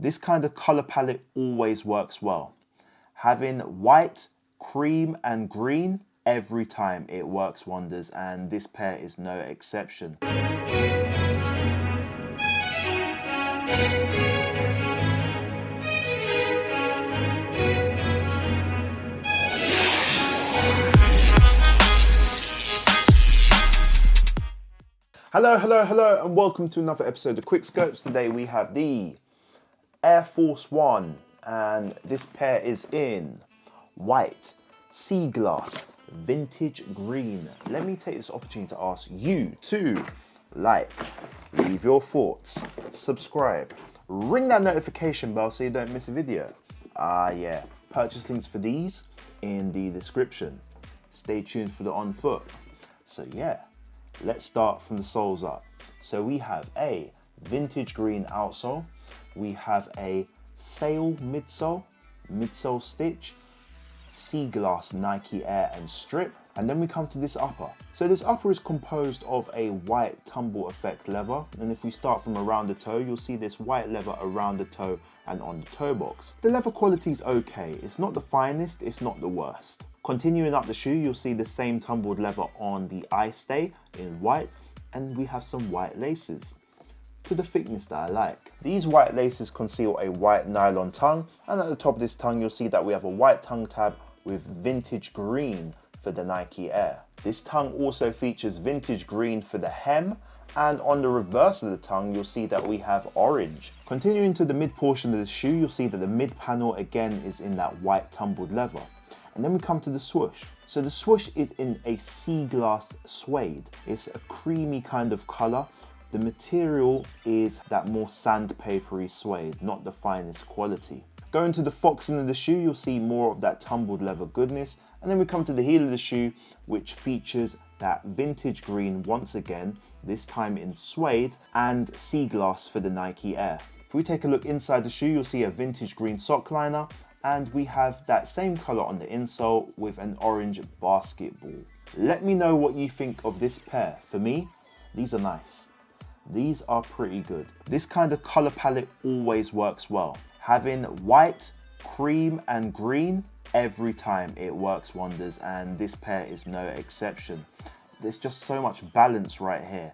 This kind of color palette always works well. Having white, cream and green, every time it works wonders, and this pair is no exception. Hello, and welcome to another episode of QuickSchopes. Today we have the Air Force One, and this pair is in white, Seaglass, vintage green. Let me take this opportunity to ask you to like, leave your thoughts, subscribe, ring that notification bell so you don't miss a video. Yeah, purchase links for these in the description. Stay tuned for the on foot. So yeah, let's start from the soles up. So we have a vintage green outsole, we have a sail midsole stitch, Seaglass Nike Air and strip, and then we come to this upper. So this upper is composed of a white tumble effect leather, and if we start from around the toe, you'll see this white leather around the toe and on the toe box. The leather quality is okay, it's not the finest, it's not the worst. Continuing up the shoe, you'll see the same tumbled leather on the eye stay in white, and we have some white laces to the thickness that I like. These white laces conceal a white nylon tongue, and at the top of this tongue, you'll see that we have a white tongue tab with vintage green for the Nike Air. This tongue also features vintage green for the hem, and on the reverse of the tongue, you'll see that we have orange. Continuing to the mid portion of the shoe, you'll see that the mid panel again is in that white tumbled leather. And then we come to the swoosh. So the swoosh is in a Seaglass suede. It's a creamy kind of color. The material is that more sandpapery suede, not the finest quality. Going to the foxing of the shoe, you'll see more of that tumbled leather goodness. And then we come to the heel of the shoe, which features that vintage green once again, this time in suede, and Seaglass for the Nike Air. If we take a look inside the shoe, you'll see a vintage green sock liner, and we have that same color on the insole with an orange basketball. Let me know what you think of this pair. For me, these are nice. These are pretty good. This kind of color palette always works well. Having white, cream and green, every time it works wonders, and this pair is no exception. There's just so much balance right here.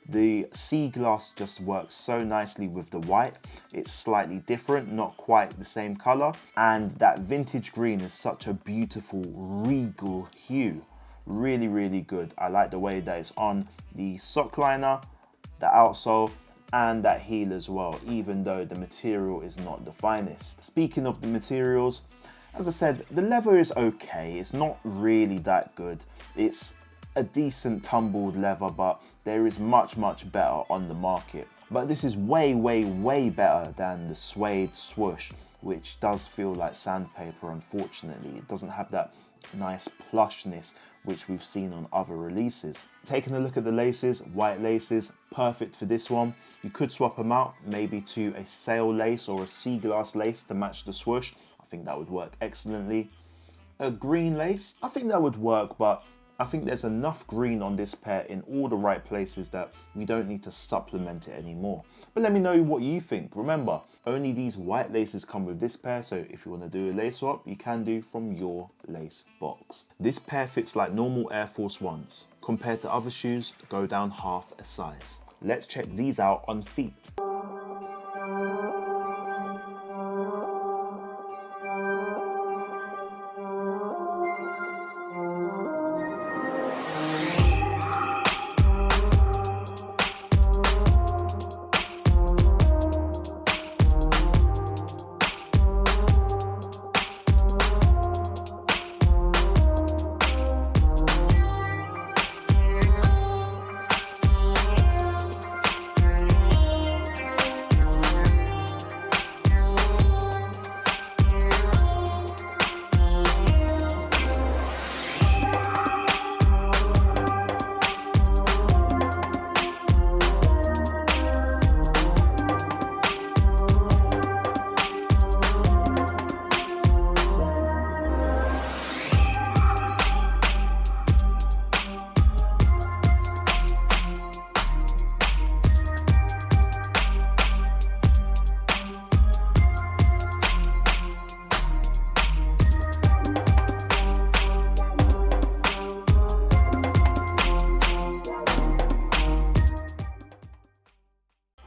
The Seaglass just works so nicely with the white. It's slightly different, not quite the same color. And that vintage green is such a beautiful, regal hue. Really, really good. I like the way that it's on the sock liner, the outsole, and that heel as well, even though the material is not the finest. Speaking of the materials, as I said, the leather is okay. It's not really that good. It's a decent tumbled leather, but there is much better on the market. But this is way better than the suede swoosh, which does feel like sandpaper. Unfortunately, it doesn't have that nice plushness which we've seen on other releases. Taking a look at the laces, white laces, perfect for this one. You could swap them out maybe to a sail lace or a Seaglass lace to match the swoosh. I think that would work excellently. A green lace, I think that would work, but I think there's enough green on this pair in all the right places that we don't need to supplement it anymore. But let me know what you think. Remember, only these white laces come with this pair, so if you want to do a lace swap, you can do from your lace box. This pair fits like normal Air Force Ones. Compared to other shoes, go down half a size. Let's check these out on feet.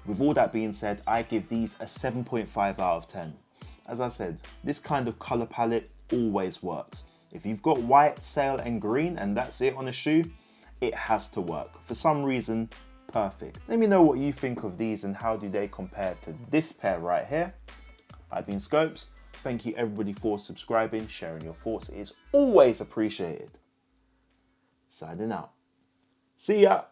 With all that being said, I give these a 7.5 out of 10. As I said, this kind of color palette always works. If you've got white, sail and green and that's it on a shoe, it has to work. For some reason, perfect. Let me know what you think of these and how do they compare to this pair right here. I've been Schopes. Thank you everybody for subscribing, sharing your thoughts. It is always appreciated. Signing out. See ya.